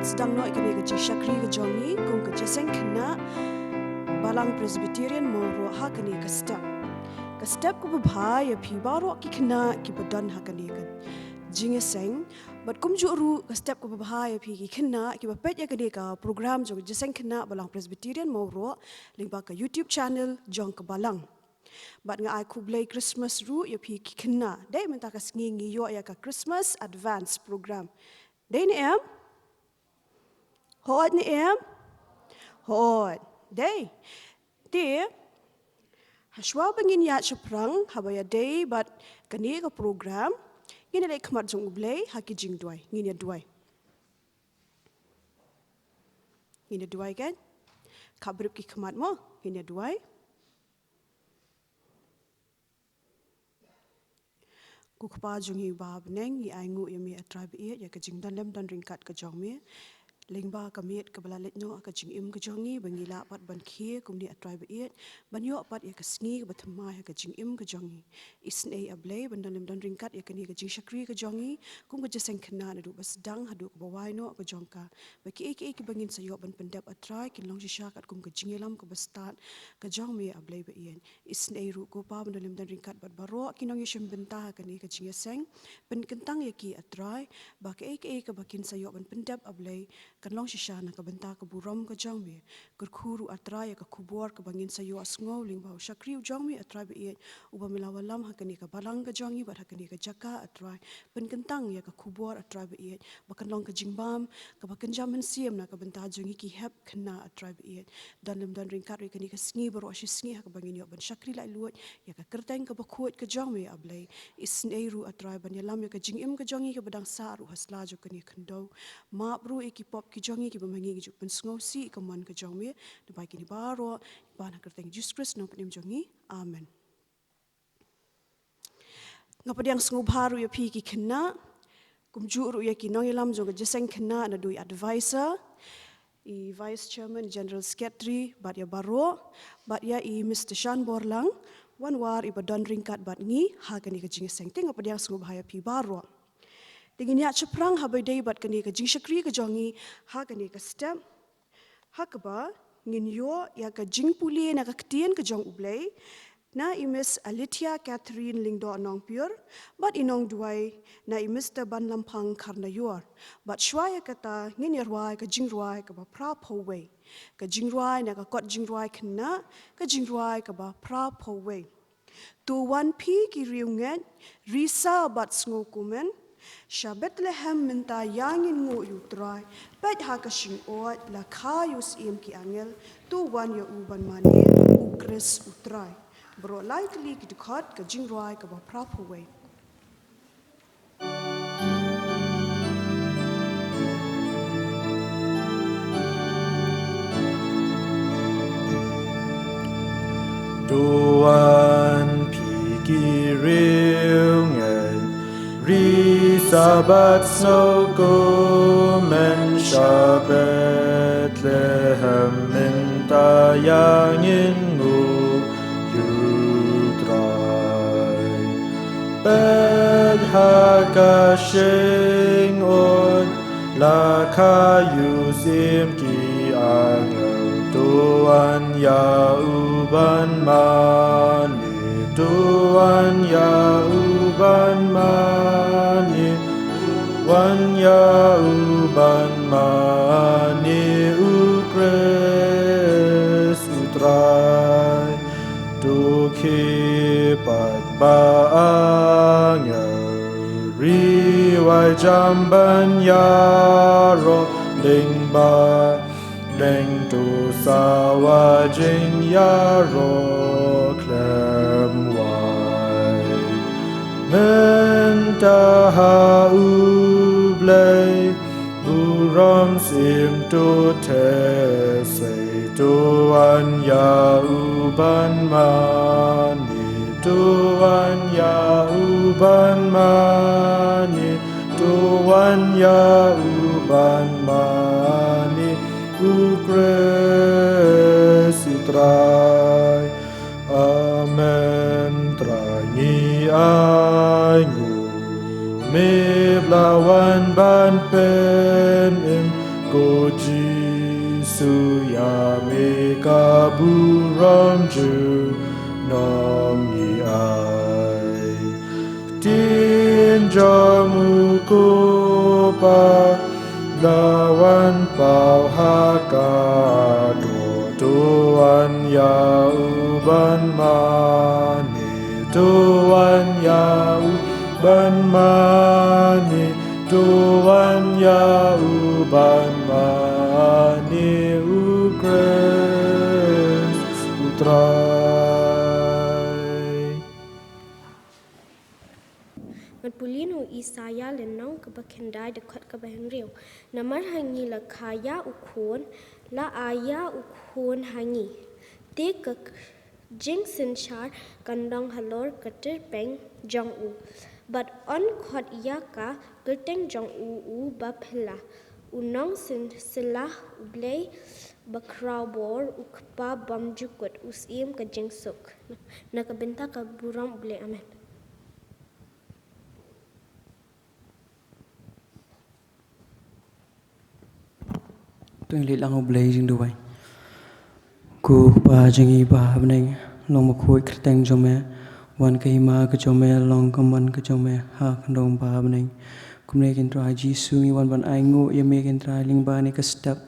sedang no ikani ke Shakri ke Jongi kung ke Jingiaseng Khynnah Balang Presbyterian Mawroh ha kani ke step ko bha ya phi baroh ki khna ki badan ha kani ke Jingiaseng but kum juru ke step ko bha ya phi ki khna ki bapet ya kani ka program jo Jingiaseng Khynnah Balang Presbyterian Mawroh lingba ka YouTube channel jong ke Balang but nga U Blei Christmas ru ya phi ki khna dai menta ka sngi yo ya ka Christmas Advanced program dai ni em khot ni em khot dai ti Hashwa bangin ya chaprang habaya day but kani ka program ngin dai khmat jong U Blei ha ki jing duai ngin ya duai kan khabrip ki khmat mo ngin ya duai ku khpa jong hi ba bneng i aingu yami atribe ya ka jing dan lem dan ringkat ka jong me lingba kamit kabalalit no ka jingim ka jongi bangila pat ban khie kumni atribe it banyo pat ya ka sngi ka bathma ya ka jingim ka jongi isnei ablei bandalim dan ringkat ya kani ka jingshakri ka jongi kum ka Jingiaseng Khynnah du basdang hadu ka bawai no ka jongka baki ek bangin sayo ban pendap atrai kin long shisha kat kum ka jingelam ka bastat ka jong me ablei ba ien isnei ru ko pa bandalim dan ringkat bat baroh kinong yishim benta kani ka Jingiaseng ben kentang ya ki atrai baki ek ka bakin sayo ban pendap ablei kan long shisha na ka benta ka buram ka jong me kyrkhu ru atrai ka kubor ka bangin sayo asngau lingbau shakri jong me atrai ba ien uba milawalam ha kani ka balang ka jongi bat ha kani ka jaka atrai ben kentang ya ka kubor atrai ba ien bakan long ka jingbam ka bakan jaman siam na ka benta jongi ki hep khna atrai ba ien dan lem dan ringkat ri kani ka sngi baroh shi sngi ha ka bangin yo ban shakri lai luot ya ka kerteng ka bakhut ka jong me ablei isnei ru atrai ban yalam ya ka jingim ka jongi ka badang sa ru hasla jo kani khndo ma bru iki pop ki jongi ki bamangi ki juk pensngau si ka man ka jong me de bai kini baroh ban ha kerteng Jesus Christ no pnim jongi amen ngapadiang sngewbha ru ya phi ki khna kumju ru ya ki nong yalam jo Jingiaseng Khynnah na dui advisor i vice chairman general secretary bat ya baroh bat ya i Mr Shan Borlang Wanwar i badan ringkat bat ngi ha kani ka Jingiaseng ting ngapadiang sngewbha ya phi baroh Tingin ya ceprang habai day bat kani ka jingshakri ka jongi ha kani ka step ha ka ba ngin yo ya ka jingpuli na ka ktien ka jong U Blei na i Miss Alitia Catherine Lingdo nong pure bat inong duai na i Mr Ban Lampang karna yor bat shwa ya kata ngin yarwai ka jingruai ka ba pra phowei ka jingruai na ka kot jingruai khna ka jingruai ka ba pra phowei tu wan pi ki riunget risa bat sngo kumen Bethlehem minta yangin ngu yutrai bet haka shing oat la kayus im ki angel tu wan ya uban mane u kris utrai bro likely ki khot ka jingrai ka ba proper way Tuan pigi riungan Sabat snow men Bethlehem minta yangin ngu yutrai Bet haka shing on la kayu sim ki angel Tuan ya uban mani Tuan ya uban mani Wan ya uban mani ukres utrai tu kipat baangel riwai jamban yaro lingba leng tu sawa jing yaro klem wai menta ha U Blei buram sim tu te say tuan ya uban mani tuan ya uban mani tuan ya uban mani ukres utrai amen trangi aingu me blawan ban pen im go Jisu ya mega buram ju nom yi ai tin jamu ko pa lawan pau haka tuan ya uban mani tuan ya uban mani tuan ya uban mani ukres utrai Matpulino Isaya lenong kebakendai dekat kebahenriu. Namar hangi la kaya ukun la aya ukun hangi. Te ke jing sinchar kandang halor ketir peng jong u. But on khot yaka gerteng jong u bapela. Unong sin silah U Blei bakrabor ukpa bam jukut usim ke jing suk. Nakabenta ke burang U Blei amen. Tuing lit lang U Blei jing duwai. Ku pa Jingiaseng beneng long makoi kerteng jome wan kaima ke jome long kaman ke jome ha kandong ba beneng kumne kin trai Jisu ngi wan ban aingu ya me kin trai ling ba ni ke step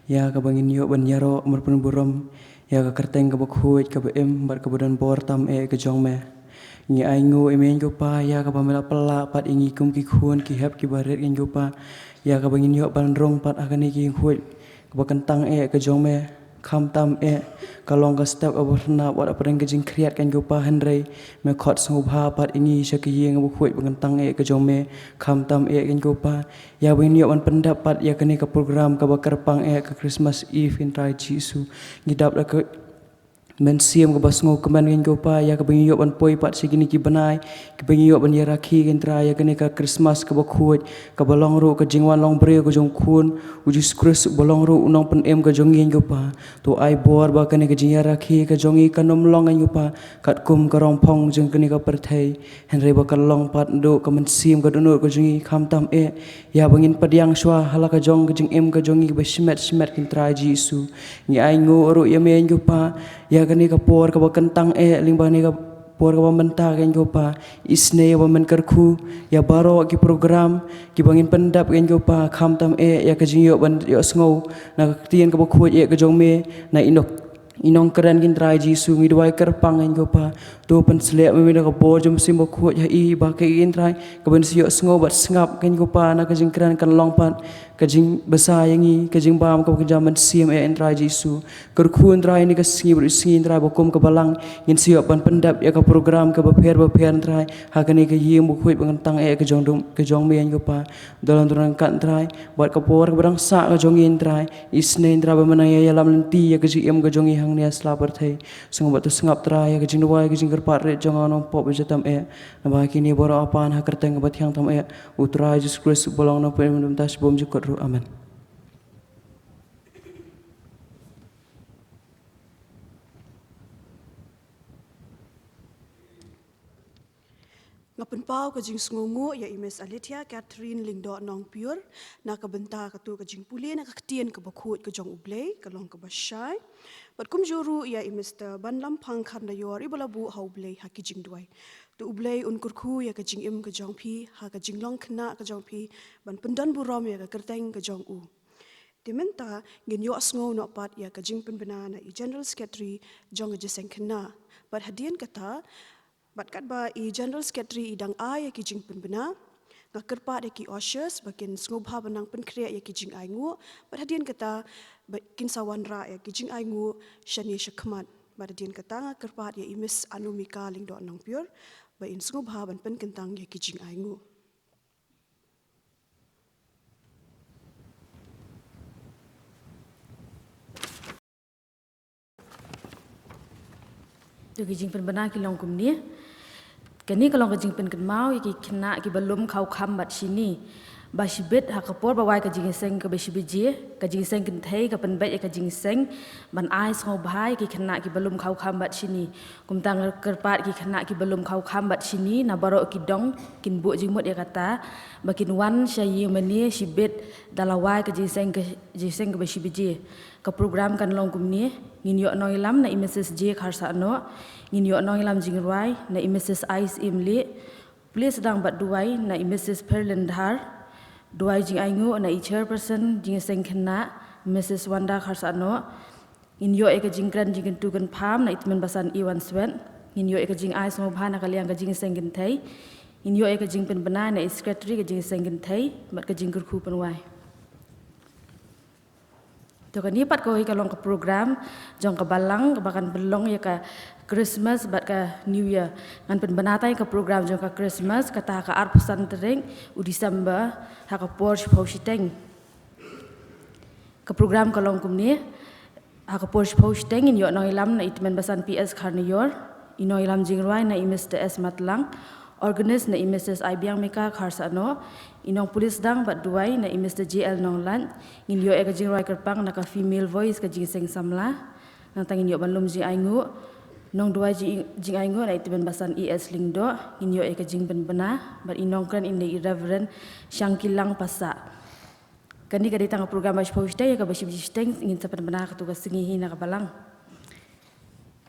ya ka bangin yo ban yaro merpun buram ya ka kerteng ke bakoi ke bem bar ke budan bor tam ke jome ngi aingu emen ko pa ya ka pamela pela pat ingi kum ki khun ki hep ki baret ngi ko pa ya ka bangin yo ban rong pat akani ki khoi ke bakantang ke jome kham tam kalong ka step aborna wat apreng ke jing kriat kan gopa handrei me khot sngewbha pat ingi sha ki yeng bu khoi bangantang ke jome kham tam kan gopa ya win yo wan pendapat ya kene ka program ka bakar pang ke Christmas Eve in trai Jisu ngidap la ke men siam ke basngo keman kan gopa ya ka bangi yo wan poi pat sigini ki banai ki bangi yo ban yara ki kan trai ya kene ka Christmas ka bakhoi ka balong ro ka jingwan long bre ko jong khun ujis kris balong ro unong pen em ka jongi gopa to ai bor ba kene ka jingara ki ka jongi ka nom long an gopa kat kum ka rong phong jeng kene ka perthai henre ba ka long pat do ka men siam ka donor ka jongi kham tam ya bangin padiang shwa hala ka jong ka jing em ka jongi ba shimet kan trai Jisu ni ai ngo ro ya me gopa ya kani ka por ka bakantang lingba ni ka por ka bamenta kan gopa isne ba men kyrkhu ya baroh ki program ki bangin pendap kan gopa kham tam ya ka jingyo ban yo sngo na tien ka bakhoi ka jongme na inong keren kin trai Jisu ngi dwai kerpang kan gopa to pen slek me ka por jom sim bakhoi ha I ba ka kin trai ka ben sio sngo bat sngap kan gopa na ka jing keren kan long pat ka jing besa yangi ka jing bam ka jaman sim en trai Jisu kerkhu trai ni ka singi trai bokom ka balang ngin sio ban pendap ya ka program ka baper trai ha ka ni ka yim bu khoi bangantang ka jong me gopa dalam turang kan trai buat ka por ka barang sa ka jongin trai isne trai ba manaya ya lam lenti ya ka jim ka jongi hang ni asla perthai sungbat tu sengap trai ya ka jing dwai ka jing kerpat ret jong anong pop jatam na ba kini boro apan ha kerteng ka bathyang tam utrai Jesus Christ bolong no pe mendum tas bom jukot ru amen. Ngapen pau ka jing sngongo ya Imes Alitia Catherine Lingdo nong pure na ka benta ka tu ka jing puli na ka tien ka bakhut ka jong U Blei ka long ka bashai pat kum juru ya Imes ta ban lam phang khan da yor ibala bu ha U Blei ha ki jing duai tu U Blei un kurkhu ya ka jing im ka jong phi ha ka jing long khna ka jong phi ban pendan bu rom ya ka kerteng ka jong u Dimenta ngin yo sngo no pat ya ka jing pen banana I General Secretary Jingiaseng Khynnah pat hadian kata Bat kat ba I General Secretary idang ai ki jing pen bena ngakerpa de ki oshers bakin sngewbha benang pen kriya ya ki jing ai ngu bat hadien kata kin sawan ra ya ki jing ai ngu shani shakmat bat hadien kata ngakerpa ya Imis Anumika lingdo nang pure ba in sngewbha ban pen kentang ya ki jing ai ngu tu ki jing pen bena ki long kum ni kani kalong ka jing pen kan mau ki khna ki balum khau kham bat sini ba shibit hakapor ba wai ka jingiseng ka beshibiji ka jingiseng kinthei ka penbet ka jingiseng ban ai sngewbha ki khna ki belum khau khambat sini kumtang kerpat ki khna ki belum khau khambat sini na baroh ki dong kin bu jingmut ya kata bakin wan syayi meni shibit dalawai ka jingiseng ka beshibiji ka program kan long kumni ngin yo noilam na imeses je kharsa no ngin yo noilam jingrai na imeses ais imli please sedang bat duai na imeses perlendhar Duai jing aingu na chairperson Jingiaseng Khynnah Mrs. Wanda Kharsano in yo eka jingkran jingin tukan pham na itmen basan iwan swen in yo eka jing ai sngewbha na kaliang ka Jingiaseng Kinthei in yo eka jing pen bana na secretary ka Jingiaseng Kinthei bat ka jing kyrkhu penwai to kan ni pat ko ka long ka program jong ka balang bakan belong ya ka Christmas bat ka New Year ngan pen banatai ka program jong ka Christmas kata ka arpusan tering u December ha ka Porsche Posteng ka program ka long kumni ha ka Porsche Posteng in yo noilam na itmen basan PS Kharniyor inoilam jingrai na Mr. S Matlang organist na Mrs. Ibiang Meka Kharsano inong pulis dang bat duai na Mr. JL Nonglan in yo eka jingrai kerpang na ka female voice ka Jingiaseng Samla nang tangin yo banlum ji aingu nong duai jing aingu na itmen basan ES Lingdo in yo eka jing ben bena bat inong kran in the Reverend Shangkilang Pasa kani ka ditang program bas postay ka basi steng ingin sapan bena ka tugas singihi na ka balang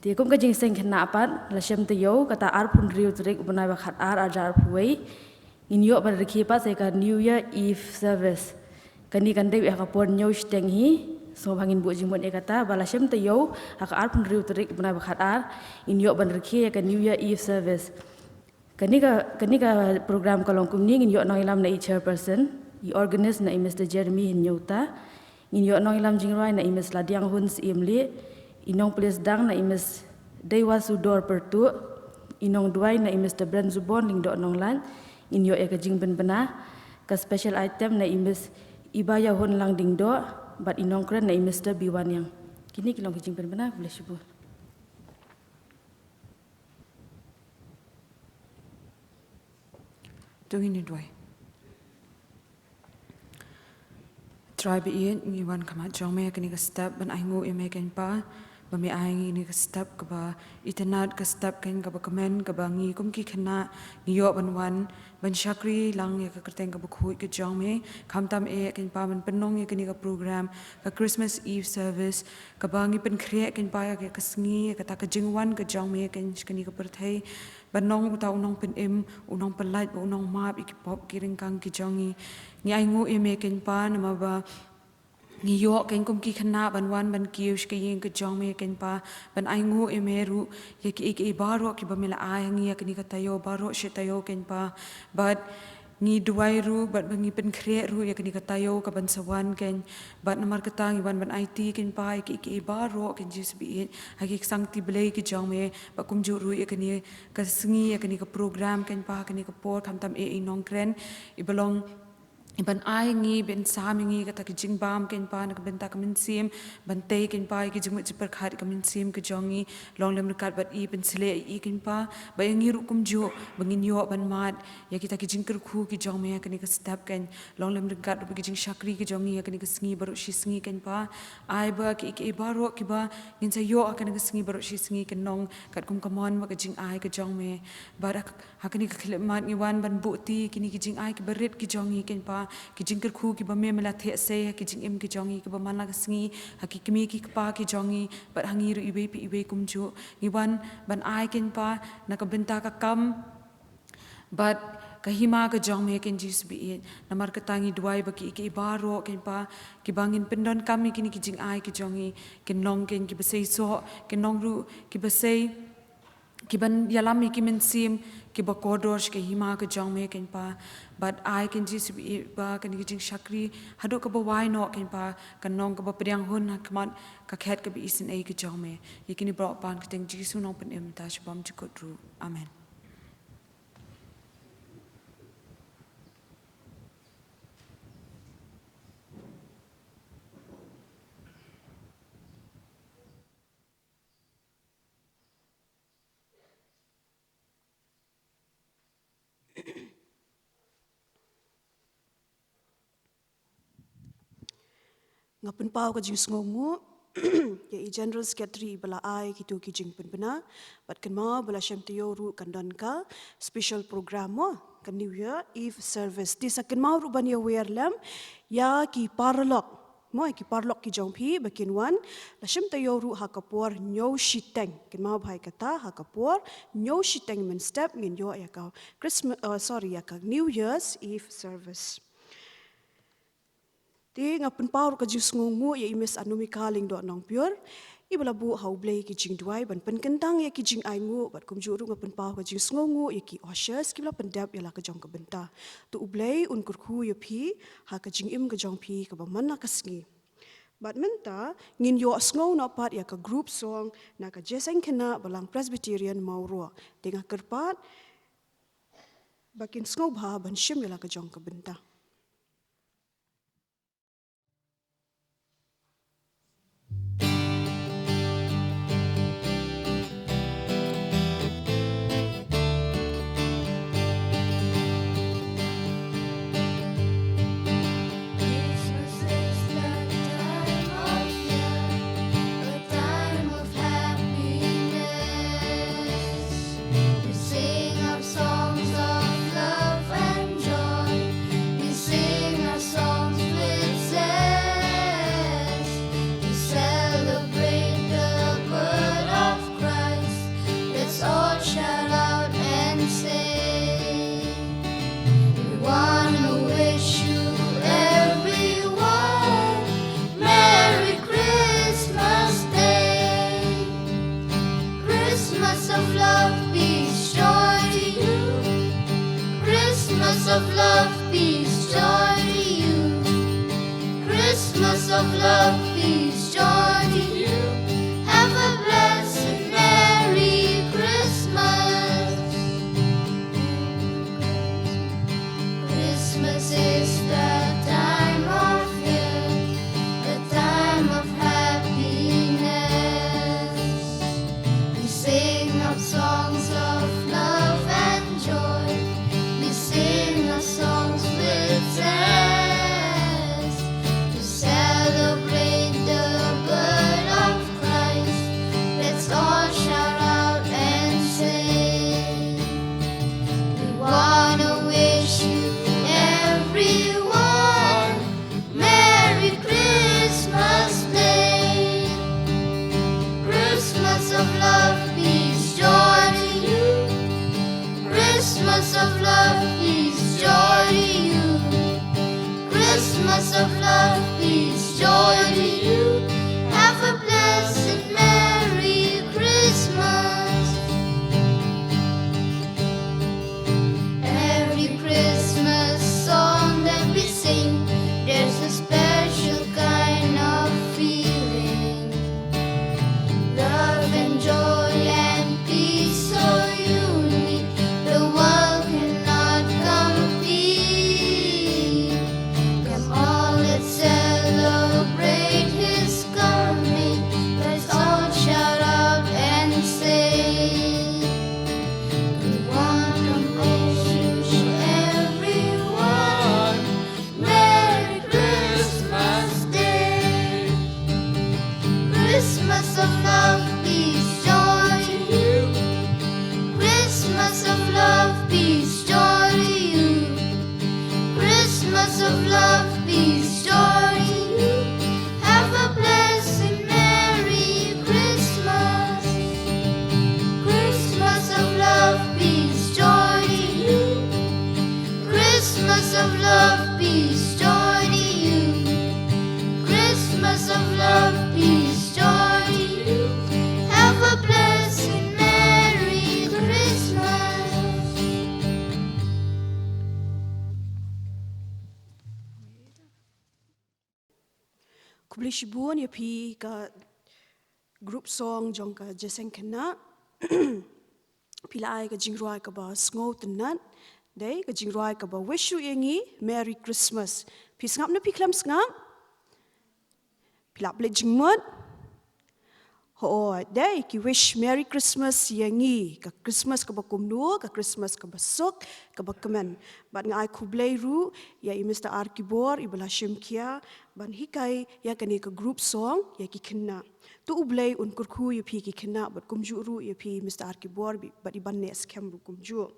ti kum ka Jingiaseng Khynnah apat la shem te yo kata ar pun riu trek ubnai ba khat ar ajar puai in yo ban rekhi pa se ka New Year Eve service kani kan dei ka pon nyo steng hi so bangin bu jingmon e kata bala shem te yo ka ar pun riu trek ubnai ba khat ar in yo ban rekhi ka New Year Eve service kani ka program kalong kumni in yo noilam na chairperson i organist na Mr. Jeremy Hinyota in yo noilam jingrai na Ms. Ladiang Huns Imli inong pulis dang na Ms. Dewa Sudor Pertu inong duai na Mr. Brand Zubon Lingdo Nonglan in yo eka jing ben bena ka special item na Ms. Ibaya Hon Lang Dingdo bat inong kran na Mr. Biwan yang kini kilong jing ben bena boleh syukur Tungin duai tribe ian ngiwan kama jongme kini ka step ban aingu imekan pa bami aingi ni ka step ka ba itanat ka step kan ka ba comment ka ba ngi kum ki khna ngiyo ban shakri lang ya ka kerteng ka ba khui ka jongme khamtam e kan pa man penong ya kini ka program ka Christmas Eve service ka ba ngi pen khre kan pa ya ka sngi ka ta ka jingwan ka jongme kan kini ka perthai banong uta unong pen unong pelait unong map ikipop kiring kang ki jongi ngi aingu imekan pa nama ba ngi yo ken kum ki khna ban wan ban kius ke yin ke jong me ken pa ban aingu emeru ye ki baro ki ba mela ai ngi ya kini katayo baro she tayo ken pa but ngi duai ru bat ngi pen khre ru ya kini katayo ka ban sawan ken bat namar katang ban IT ken pa ki baro ken jis bi hagi sang ti blei ki jong me ba kum ju ru ya kini ka sngi ya kini ka program ken pa kini ka por kam tam inong kren I belong Iban ai ngi ben samingi kata ki jingbam ken pa na benta kamin sim ban te ken pa ki jingmu jiper khat kamin sim ke jongi long lem rekat bat I ben sele I ken pa ba ngi ru kum ju bangin yo ban mat ya kita ki jingker khu ki jong me ken ka step ken long lem rekat ki jing shakri ki jongi ya ken ka sngi baru shi sngi ken pa ai ba ki baro ki ba ngin sa yo ken ka sngi baru shi sngi ken nong kat kum kamon ma ka jing ai ka jong me ba ha ken ka khlemat ngi wan ban buti kini ki jing ai ki berit ki jongi ken pa ki jingker khu ki ba me mela the se ki jing im ki jongi ki ba mana ka sngi ha ki kimi ki pa ki jongi ba hangi ru ibe kumju ngi wan ban ai ken pa na ka benta ka kam but kahima ka jong me ken jis bi namar ka tangi duai ba ki baro ken pa ki bangin pendon kami kini ki jing ai ki jongi ken nong ken ki ba sei so ken nong ru ki ba sei ki ban yalami ki men sim ki ba kodosh ke hima ka jong me ken pa but I can just ba kan ki jing shakri hadu ka ba why no ken pa kan nong ka ba priang hun kmat ka khet ka bi isin ai ki jong me yekini bro pan ka teng jisu nong pen em ta shabam chikot ru amen ngapen pau ka jing sngongu ya i general secretary bala ai kitu ki jing penbena bat kan ma bala syam tayo ru kandan ka special program mo kan New Year Eve service ti sakan ma ru ban ya wer lam ya ki parlok mo ki parlok ki jong phi bakin wan la syam tayo ru ha kapor nyo shiteng kan ma bhai kata ha kapor nyo shiteng men step ngin yo ya ka Christmas ya ka New Year's Eve service. Ti ngapen pau ka jing sngongu ya imes anumi kaling do nong pure ibala bu U Blei ki jing duai ban pen kentang ya ki jing aingu bat kum juru ngapen pau ka jing sngongu ya ki oshers ki bala pendap ya la ka jong ka benta tu U Blei un kyrkhu ya phi ha ka jing im ka jong phi ka ba man ka sngi bat menta ngin yo sngo na pat ya ka group song na ka Jingiaseng Khynnah Balang Presbyterian Mawroh tengah kerpat bakin sngewbha ban shim ya la ka jong ka benta. Of love, peace, joy to you. Christmas of love, peace, joy to you. Have a blessed Merry Christmas. Christmas is the time of year, the time of happiness. We sing of songs of love and joy. We sing of songs with zest to celebrate the birth of Christ. Let's all shout out and sing. We wanna wish you everyone Merry Christmas Day. Christmas of love, peace, joy to you. Christmas of love, peace, joy to you. Christmas of love, peace, joy to you. Have a blessed Merry Christmas. Every Christmas song that we sing, there's a special kind of feeling. Love and joy and peace so unique, the world cannot compete. Come on, let's celebrate His coming. Let's all shout out and sing. We want to wish everyone Merry Christmas Day. Christmas of love, peace, joy to you. Christmas of love, peace, joy to you. Christmas of love, peace, joy to you. Have a blessed Merry Christmas. Christmas of love, peace, joy to you. Christmas of love, peace, joy to you. Christmas of love, peace, joy to you. Have a blessed Merry Christmas. Kubli shibuan ya pi ka group song jong ka Jingiaseng Khynnah pila ai ka jingroi ka ba sngo tenat dei ka jingroi ka ba wish you yengi Merry Christmas pi sngap na pi klam sngap pila ble jingmot Day ki wish Merry Christmas yangi ka Christmas ka bakumnu ka Christmas ka basuk ka bakamen bat ngai ku Blei ru ya I Mr. Arkibor I bala shimkia ban hikai ya kani ka group song ya ki khinna tu U Blei un kyrkhu ya pi ki khinna bat kumju ru ya pi Mr. Arkibor bat iban ne skem ru kumju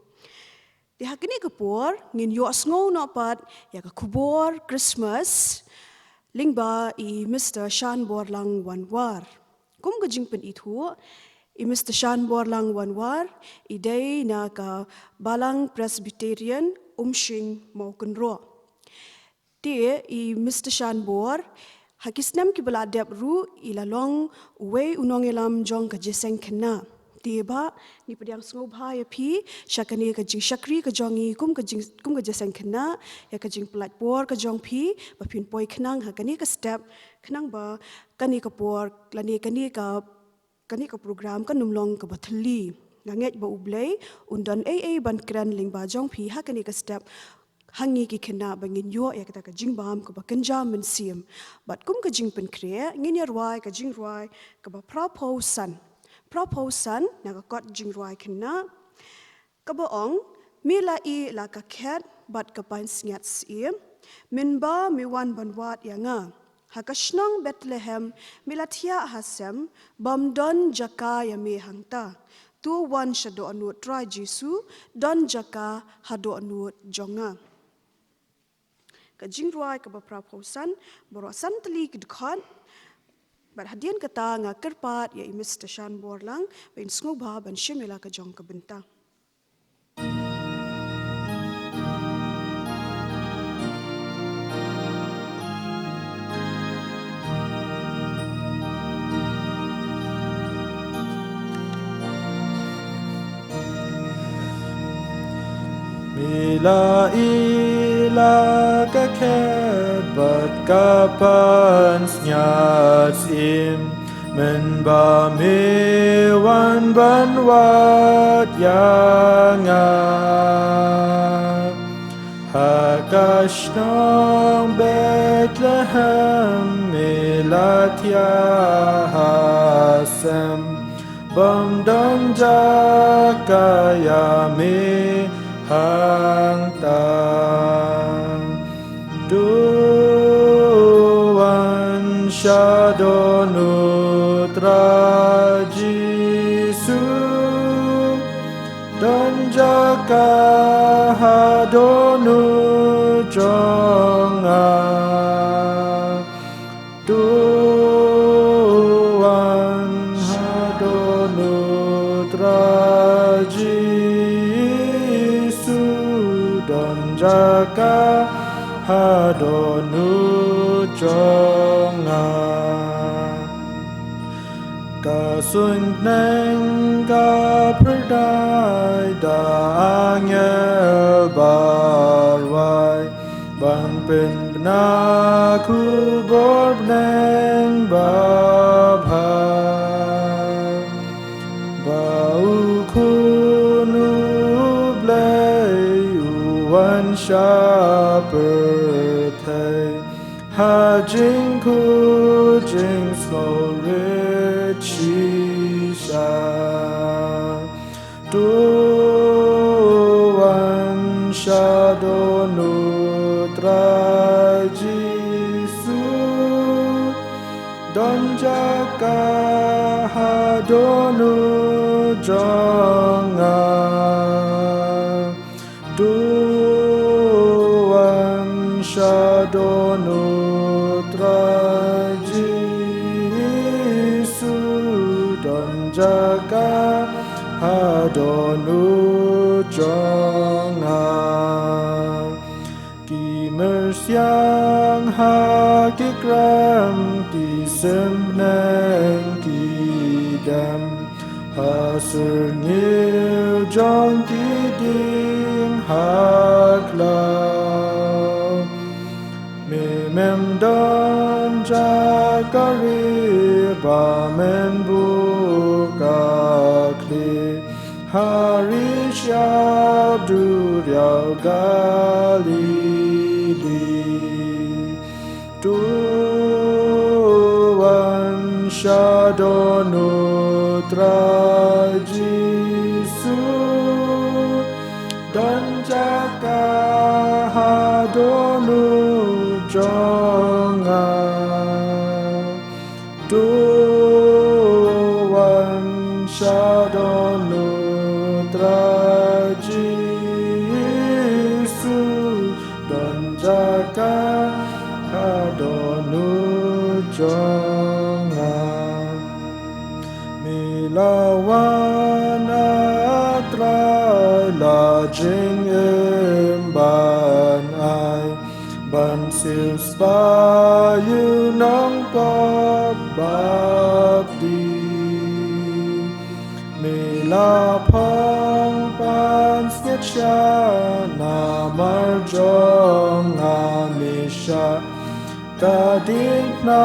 di hakini ka por ngin yo sngo no pat ya ka kubor Christmas lingba I Mr. Shan Borlang Wanwar kum ka jingpen itu I Mr. Shan Borlang Wanwar I day na ka Balang Presbyterian umshing Mawroh. Dia I Mr. Shan Bor hakisnam ki baladap ru ilalong uwe unongelam jong ka Jingiaseng Khynnah. Dia ba ni pediang sngewbha ya pi syakani ka jing syakri ka jongi kum ka Jingiaseng Khynnah ya ka jing pelat bor ka jong pi ba pin poi khnang ha kani ka step khnang ba kani ka por lani kani ka program ka numlong ka bathli nganget ba U Blei undon AA ban kran ling ba jong pi ha kani ka step hangi ki khynnah bangin yo ya ka jingbam ka ba kanja men sim bat kum ka jing pen kre ngin ya rwai ka jing rwai ka ba proposan na ka kot jing rwai khynnah ka ba ong mila I la ka khet bat ka pan sngat sim min ba mi wan ban wat ya nga Hakashnang Bethlehem milatia hasem bamdon jaka yame hangta tu wan shado anut try Jesu don jaka hado anut jonga ka jingroi ka bapraposan boro santli kidkhon bar hadian kata nga kerpat ya Mr. Shan Borlang ben sngewbha ban shimela ka jong ka benta Mila ila ka khet bat kapan snyat sim men ba me wan ban wat yanga hakashnong Bethlehem milatia hasem bam dam jakaya me hang tang duan shadow nutra Jesu dan jaka hadonu jonga duan hadonu tra jaka hadonu jonga kasun neng ka perdai da angel barwai bang pen na ku bor neng babha bau kunu Wan shaper thay ha jing ku jing so richi sha tu wan shadow nutra Jesu don jaka hadonu jonga Shadow nutra Jesu don jaka hadonu jonga ki mersyang hakikram ki semneng ki dam hasernil jong ki ding hakla Mem don jakari bamen buka kli hari syabdu riau galili tuan syabdu Shadonu Trajisu Dan jaga hadonu jonga Tuan Shadonu Trajisu Dan jaga hadonu jonga Milawan atrai la jing ban ai ban siu spa yu nong pop bab di Mila pong pan skiet sha na mar jong amisha Kading na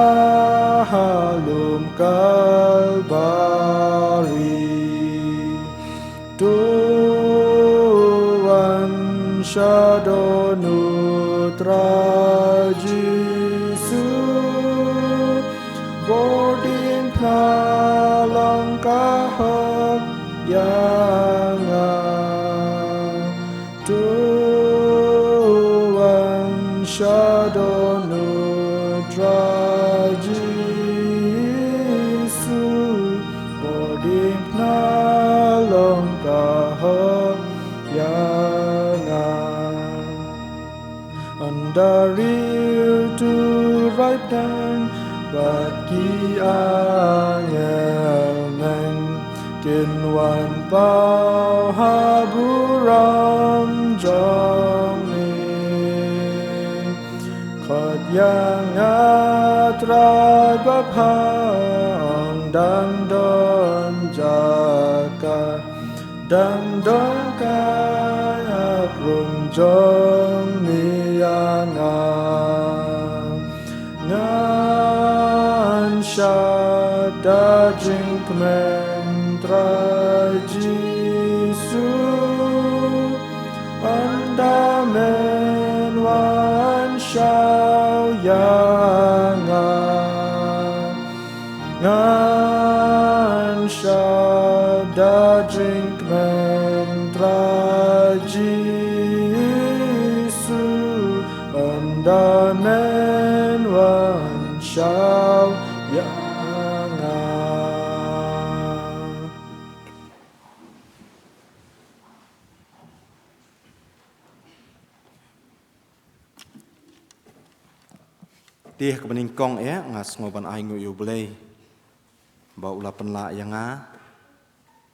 halum kalbari Tuan Shadonu Trajisu Boarding na langkah yanga Tuan Shadonu Trajisu Boarding na langkah yanga Andariu to right down But ki angel neng Kinwan pau haburam jong ni Khot yang atrai bapang Dan don jaka Dan don kaya rung jong ni Ngan syada jing kemen trajisu Anda men wan syau yanga Ngan syada jing kemen trajisu Anda men wan syau yanga Dia kebeningkong ngas ngoban aingu U Blei ba ula penla yanga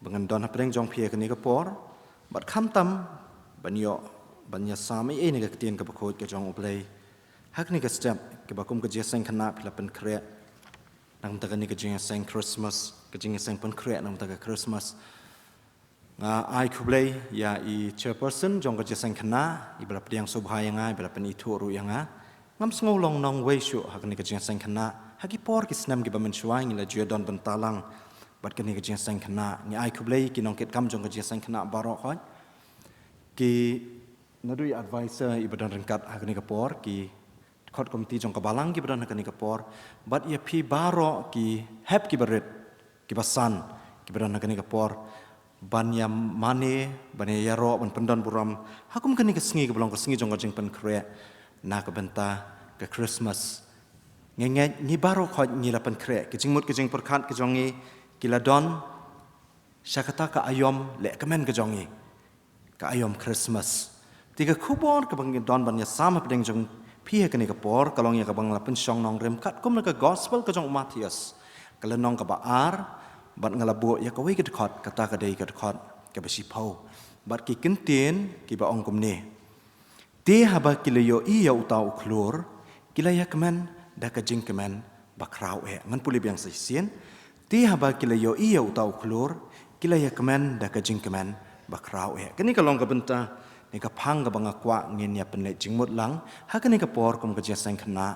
bengendon hapeng jong pia kini kepor bat khamtam banyo banya sami ni ka ketien ka bakot ka jong U Blei hak ni ka step ke bakum ka Jingiaseng Khynnah Balang kre nang ta ni ka Jingiaseng Christmas ka Jingiaseng pun kre nang ta ka Christmas nga ai U Blei ya I chairperson jong ka Jingiaseng Khynnah I bala pediang subha yanga bala pen itu ru yanga ngam ngolong nong wei shu hak ni ka Jingiaseng Khynnah hagi por ki snam ki bamen shuai ngila juadon bentalang bat ka ni ka Jingiaseng Khynnah ni ai U Blei ki nong ket kam jong ka Jingiaseng Khynnah baroh khot ki nadui advisor I badan rengkat hak ni ka por ki khot komiti jong ka balang ki badan hak ni ka por bat ia pi baroh ki hep ki baret ki basan ki badan hak ni ka por ban ya mane ban ya ro ban pendan buram hakum ka ni ka sngi ka belong ka sngi jong ka jing pen kre na ka benta ka Christmas ngenge ni baroh khot ni la pen kre ki jingmut ki jing perkhat ki jongi ki la don syakata ka ayom le kemen ka jongi ka ayom Christmas tiga kubor ka bang don ban ya sama pedeng jong pia ka ni ka por kalong ya ka bang la pen song nong rem kat kum na ka gospel ka jong Matius ka le nong ka baar bat ngalabu ya ka wei ka khot kata ka dei ka khot ka besi pau bat ki kentien ki ba ong kum ni ti haba kilayo iya utau klur kilaya kemen da ka jing kemen bakrau ngan puli biang sisien ti haba kilayo iya utau klur kilaya kemen da ka jing kemen bakrau kini kalong ka benta ni ka phang ka banga kwa ngin ya pen le jingmut lang ha kini ka por kum ka Jingiaseng Khynnah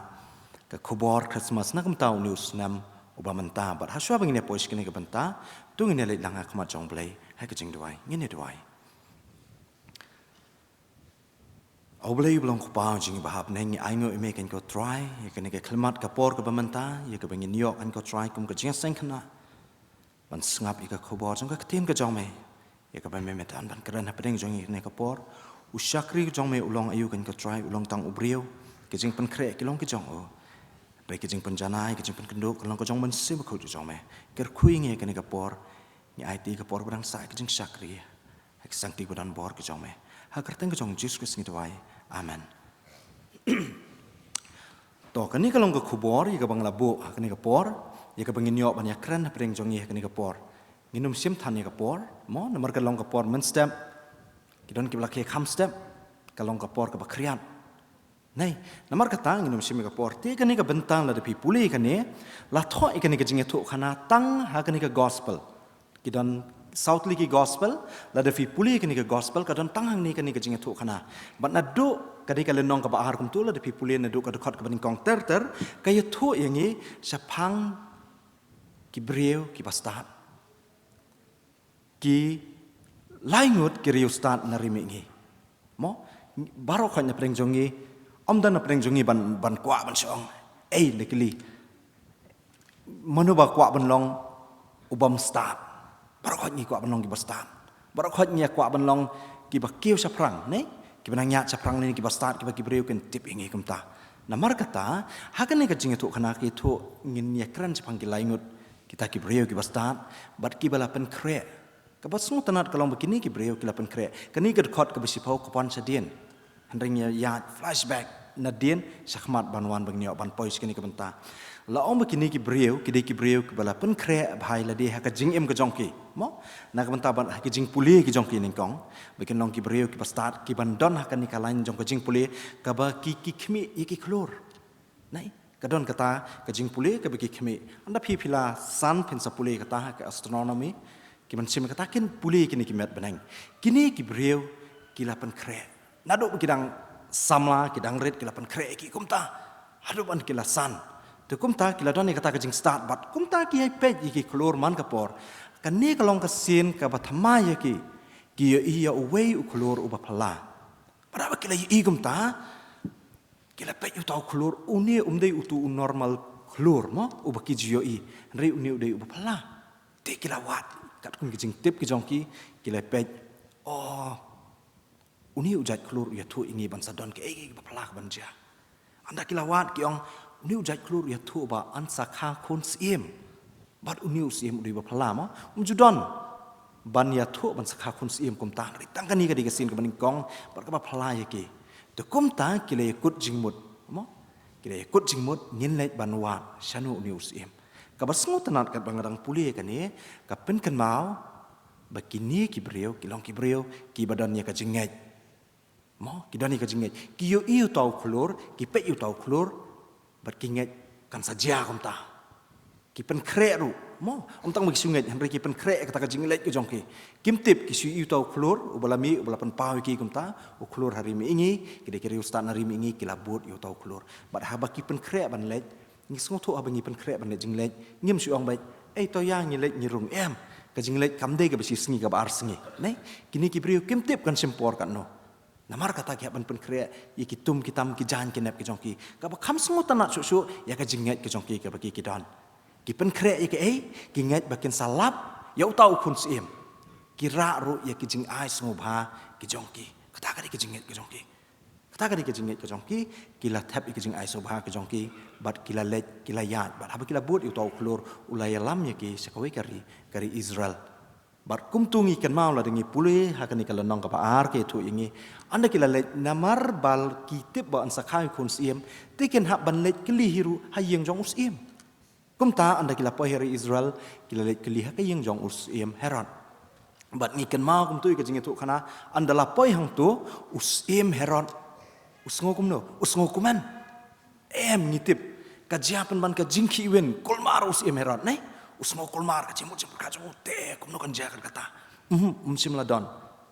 ka khobor Christmas na kum tau news nam uba menta bat haswa bang ni pois kini ka benta tu ngin le lang ka ma jong Blei ha ka jing duai ngin duai U Blei belum kupau jing bahap neng ai ngo ime kan ko try ya kan ke kelmat ka por ka bamanta ya ka bangin yok kan ko try kum ka Jingiaseng Khynnah ban sngap ika khobor jong ka tim ka jong me ya ka ban me metan ban kran ha pedeng jong ne ka por u shakri jong me ulong ayu kan ko try ulong tang ubriu ke jing pen kre ki long ki jong o bai ke jing pen janai ke jing pen kenduk long ko jong man sim ko jong me kyrkhu nge kan ka por ni ai ti ka por brang sa ke jing shakri ha sang ti budan bor ke jong me ha kerteng ke jong Jesus ngi twai amen. To kan ni kalau ke kubor, ia kabang labu, kan ni kapor, ia kabang nyok banyak keren, pering jongi kan ni kapor. Minum sim tan ni kapor, mo nomor kalong kapor men step, kita nak belakang ham step, kalong kapor kabak krian. Nei, nomor kata minum sim kapor, ti kan ni kabentang lah depi puli kan ni, lah thok ikan ni kejengnya tu kana tang, ha kan ni ke gospel, kita Southly ki gospel, la defi puli kini ke gospel, kadang tangang ni kini ke jingnya tu kana. Bat nadu kadi kalian nong ke bahar kum tu la defi puli nadu ke dekat ke beningkong ter kaya tu yang ni sapang ki breu ki pastat ki laingut ki riu start narimi ngi. Mo baroh khanya preng jongi, dan preng jongi ban kwa ban song. Lekili. Manu ba kwa ban long ubam start. Baroh khot ni kuat benong ki bastat. Baroh khot ni kuat benong ki bakiu saprang, ne? Ki benangnya saprang ni ki bastat ki baki breu ken tip ingi kumta. Namar kata, hakan ni kajing tu kana ki tu ngin ni kran sapang ki laingut kita ki breu ki bastat, bat ki balapan kre. Kabat semua tanat kalau begini ki breu ki lapan kre. Kani ke khot ke besipau kapan sadien. Hendringnya ya flashback nadien sakmat banwan begini ban pois kini ke benta. La om begini ki breu ki balapan kre bhai la dia ka jingim ke jongki. Mo nak benta ban ki jing puli ki jongki ningkong bikin long ki breu ki pastat ki bandon hakan ni kalain jong ka jing puli ka ba ki khmi ki klor nai kadon kata ka jing puli ka bagi khmi anda pila san pin sa puli kata ka astronomy ki man sim kata kin puli kini ki met benang kini ki breu ki lapan kre nado bikidang samla ki dang red ki lapan kre ki kumta hadu ban ki lasan tu kumta ki ladon ni kata ka jing start bat kumta ki ai pe ki klor man ka por kan ni kalong kasin ka bathama ya ki iya uwei ukulur uba pala pada bakila igum ta kila pe u tau kulur uni umdei utu normal kulur mo uba ki jiyo i rei uni udei uba pala te kila wat kat kun kijing tip ki jongki kila pe uni ujat kulur ya tu ingi ban sadon ke uba pala ka banja anda kila wat ki ong uni ujat kulur ya tu ba ansa kha kun sim bat uni usim udei uba pala mo judon ban ya tu ban sakha kun sim kum ta ri tang kani ka di kasin ka baning kong bar ka ba phala ya ki to kum ta kile kut jingmut mo kile kut jingmut ngin le ban wa shanu ni usim ka ba sngu tanat ka bangarang puli ka ni ka pen kan mau ba kini ki breu ki long ki breu ki badan ya ka jingai mo ki dani ka jingai ki yo iu tau klor ki pe iu tau klor bat ki ngai kan saja kum ta ki pen kre ru mo tang bagi sungai henry ki pen kre kata ka jinglet ke jongki kim tip ki su yu tau klor ubalami ubalapan pau ki kumta u klor hari mi ingi ki de ustan hari mi ingi ki labut yu tau klor bat ha ki pen kre ban let ngi sngo thu abangi pen kre ban let jinglet ngim su ong bai to yang ni let ni rung em ka jinglet kam de ka besi sngi ka bar sngi ne kini ki brio kim tip kan simpor kan no namar kata ki ban pen kre ki tum ki tam ki jan ki nep ki jongki ka ba kham sngo tanat su ya ka jinglet ki jongki ka bagi ki dan ki pen kre ki ki ngat bakin salap ya utau kun sim ki ra ru ya ki jing ai sngewbha ki jongki kata ka ki jinget ki jongki kata ka ki jinget ki jongki ki la thap ki jing ai sngewbha ki jongki bat ki la let ki la yat bat hab ki la but utau klor ulai lam ya ki sakawi kari Israel bat kumtungi kan mau la dengi puli hakani kala nong ka ar ke tu ingi anda ki la let namar bal ki tip ba an sakai kun sim tiken hab ban let ki li hiru hayeng jong usim kumta anda kila poheri Israel kila let keliha ke yang jong usim Herod bat ni kan mau kumtu ke jingi tu kana anda la poi hang tu usim Herod usngo kumno usngo kuman ngitip kajiapan ban ka jingki wen kolmar usim Herod ne usngo kolmar ka jimu jimu ka jong te kumno kan jakan kata sim ladon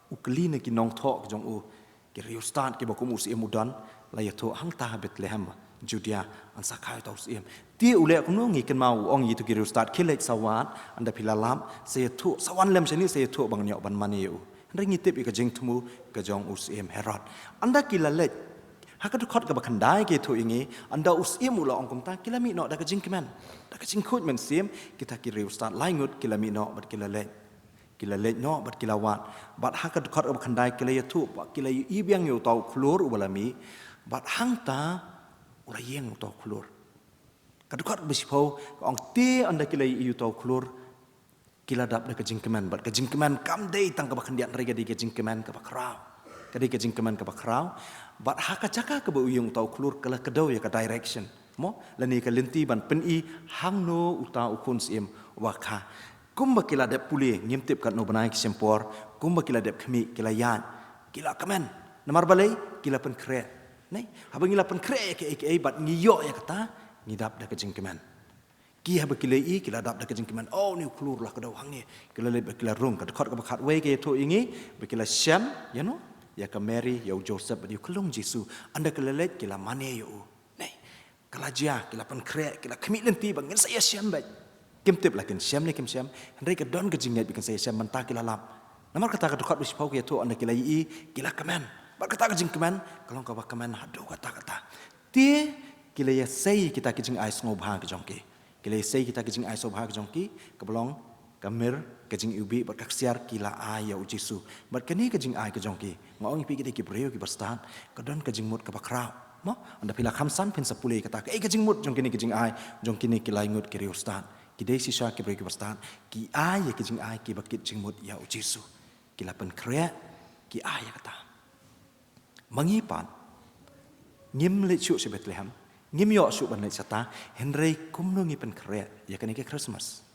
ukli ne ki nong thok jong u ki riustan ki bakum usim mudan la yato hang ta Bethlehem Judea an sakai tau sim ti ule kumno ngi kan mau ong yitu ki start kilet sawat anda pilalam se tu sawan lem seni se tu bang nyok ban mani u ring itip ka jing tumu ka jong usim Herod anda kilalet Hak khot ka bakandai ke tu ingi anda usim ula ongkom ta kilami no da ka jingkemen da ka jingkhut men sim kita kiri ustad laingut kilami no bat kilale no bat kilawat bat hak khot ka bakandai kilaya tu ba kilay ibiang yo tau klur ubalami bat hangta ura yeng tau klur kadukot bisipo ong ti anda kilay iu tau klur kiladap da ka jingkemen bat ka jingkemen kam dei tang ka bakandian rega di ka jingkemen ka bakrau kadi ka jingkemen ka bakrau bat haka caka ke uyung tau klur kala kedau ya ka direction mo lani ka lenti ban peni hangno uta ukun sim waka kumba kila dep puli ngimtip kat no banai kisempor kumba kila dep khmi kila yan kila kamen namar balai kila pen kre nei habang kila pen kre ke bat ngiyo ya kata ngidap da ka jingkemen ki haba kila i kila dap da ka jingkemen oh ni klur lah kedau hangi kila le kila rung ka khot ka bakhat we ke to ingi bekila syam ya no ya ka Mary ya Joseph dia kelung Yesus anda kelelet kila mane yo nei kala jia kila pen krek kila kemit lenti bangin saya siam baik kimtip lakin siam ni kim siam hendai ka don ka jingat bikin saya siam mentah kila lap namar kata ka dekat bis pau ke tu anda kila i kila kemen ba kata ka jing kemen kalau ka ba kemen hadu kata ti kila ya sei kita ki jing ai sngewbha ke jongki kila sei kita ki jing ai sngewbha ke jongki ka belong kamir kajing ubi bat kaksiar kila ai ya ujisu bat kani kajing ai ke jongki ngong pi kita ki breu ki berstan kadon kajing mut ka bakrau mo anda pila khamsan pin sapule kata ke kajing mut jongki ni kajing ai jongki ni ki laingut ki reustan ki dei sisa ki breu ki berstan ki ai ya kajing ai ki bakit jing mut ya ujisu kila pen krea ki ai ya kata mangipan ngim le chu se Bethlehem ngim yo su ban le sata henry kumno ngi pen krea ya kani ke Christmas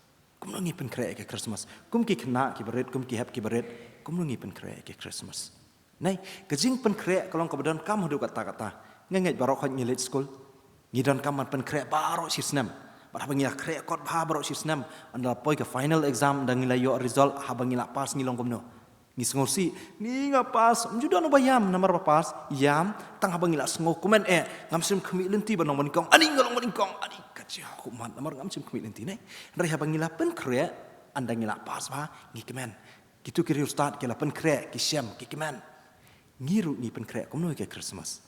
kum ngi pen kre ke Christmas kum ki khna ki berit kum ki hap ki berit kum ngi pen kre ke Christmas nei ke jing pen kre kalong ka badan kam hadu kata ngai baroh khot ngi late school ngi dan kam pen kre baroh sisnem bar habangi kre kot ba baroh sisnem anda poi ke final exam dan ngi yo result habangi la pas ngi long komno ngi ngosi ni nga pas mjudan bayam namar pas yam tang habangi la ngo komen ngamsim khmi lenti banong manikong ani ngalong manikong ani kacau kuman namar ngamsim khmi lenti nei rai habangi la pen kre anda ngi la pas ba ngi kemen gitu kiri ustad ke la pen kre ki syam ki kemen ngiru ni pen kre komno ke Christmas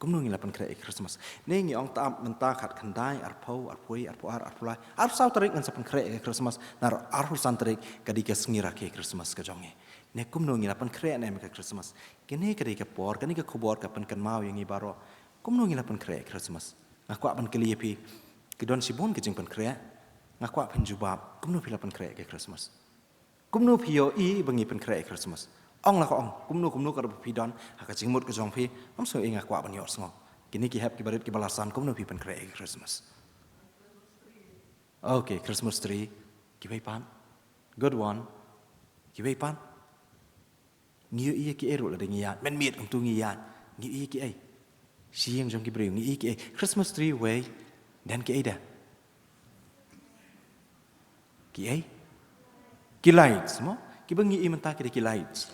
komno ngi la pen kre ke Christmas nei ngi ong ta menta khat khandai arpau arpui arpuar arpulai arsau tarik ngan sa pen kre ke Christmas nar arhu santarik kadi ke sngira ke Christmas ke jonge ne kumno ngi la pen kre ne ke Christmas kene kadi ke por kani ke khubor ka pen kan mau yang ngi baro kumno ngi la pen kre Christmas ngakwa pen keli pi kidon sibon ke jing pen kre ngakwa pen jubab kumno pila pen kre ke Christmas kumno pio i bangi pen kre Christmas ong la ko ong kumno ka pidon ha ka jingmut ke jong pi am so inga kwa ban yor sngo kini ki hap ki barit ki balasan kumno pi pen kre Christmas okay Christmas tree kiwei pan good one kiwei pan ngi i ki eru la de ngi ya men miet kum tu ngi ya ngi i ki ai siang jong ki breu ngi i ki ai Christmas tree way dan ki ai da ki ai ki lights mo ki bangi i menta ki lights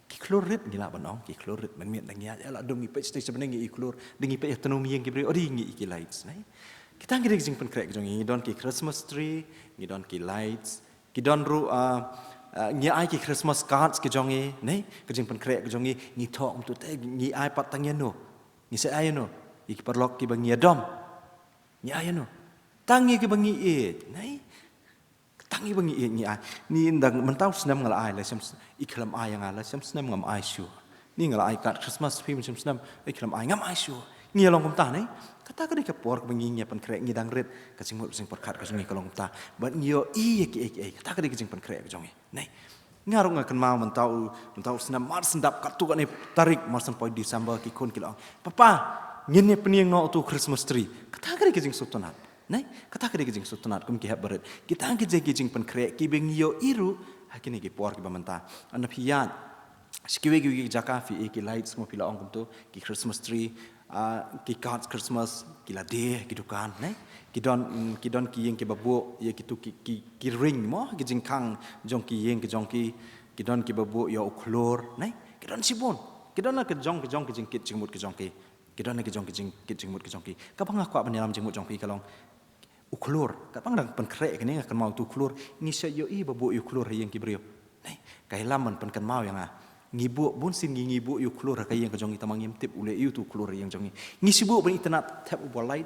ki klorit ngi la banong ki klorit men miet dang ya la dong ngi pe stage sebenarnya ngi i klor dingi pe tanu mi ngi breu odi ngi ki lights nai kita ngi jing pen krek jong ngi don ki Christmas tree ngi don ki lights ki don ru ngi ai ki Christmas cards ki jongi nei ke jing pen krek jongi ngi thok tu te ngi ai pat tang no ngi se ai no ki perlok ki bangi adom ngi ai no tangi ki bangi e nei tangi bangi e ngi ai ni ndang mentau snam ngal ai la sem iklam ai yang ala sem snam ngam ai shu ni ngal ai kat Christmas film sem snam iklam ai ngam ai shu ngi long kum ta nei kata ka ke por bangi ngi pen krek ngi dang ret ka sing mot sing perkat ka sing kalong ta ban ngi yo i ki kata ka ke jing pen krek jongi nei ngarung akan mau mentau senam mar sendap kat tu kan tarik mar sampai Desember ki kon ki papa ngene peniang no tu Christmas tree kata ka ke jing sutunat nei kata ka ke jing sutunat kum ki hab baret kita ke jing pen krek ki beng yo iru hakini ki por ki bamanta anda pian skiwe ki jaka fi ki lights mo pila ong kum tu ki Christmas tree ki cards Christmas kila deh ki dukan nei kidon ki yeng ki babu ye ki tu ki ring mo ki jingkang jong ki yeng ki jong ki kidon ki babu ya uklor nei kidon sibon kidon na ki jong ki jingkit jingmut ki jong ki kidon na ki jong ki jingkit jingmut ki jong ki kapang akwa banilam jingmut jong ki kalong uklor kapang dang pen krek ni akan mau tu uklor ni se yo i babu uklor yeng ki brio nei kai lam man pen kan mau yang ngibu bun sin ngibu yu klur ka yang ka jong itamang yim tip ule yu tu klur yang jong ngi sibu ben itanat tap ubolai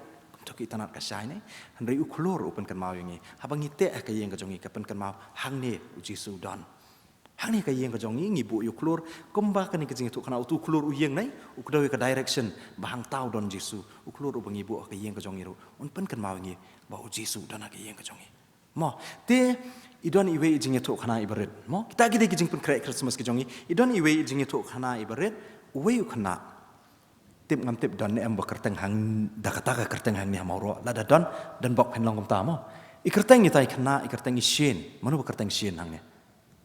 to ki itanat ka sai ne handai u klur upen kan mau yang habang ite ka yang ka jong ka pen kan mau hang ne u jisu don hang ne ka yang ka jong ngibu yu klur komba kan ka jing tu kana tu klur u yang nai u kdoi ka direction bahang tau don jisu u klur u bengibu ka yang ka jong ru un pen kan mau ngi ba u jisu don ka yang ka jong mo te idon iwe jing tu kana ibaret mo kita gide jing pen Christmas ka jong idon iwe jing tu kana ibaret uwe u kana tip ngam tip don ne am ba kerteng hang da kata ka kerteng hang ni Mawroh la da don dan bok pen long kom ta mo I kerteng ni tai kana I kerteng I shin manu ba kerteng shin hang ne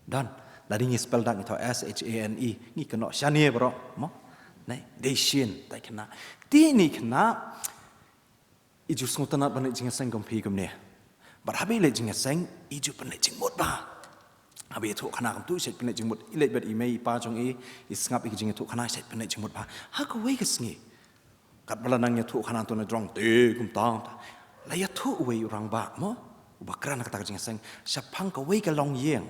don la ding spell dak ni to SHANE ni kana shanie bro mo nei de shin tai kana ti ni kana I jus ngotana ban Jingiaseng kom pi kom ne but habi le Jingiaseng I ju pen le jingmut ba habi tu kana kam tu set pen le jingmut I le bet I mei pa jong I ngap I jing tu kana set pen le jingmut ba ha ko we ka sngi kat balanang ya tu kana tu na drong te kum tang la ya tu we rang ba mo ba kran ka ta Jingiaseng sapang ka we ka long yeng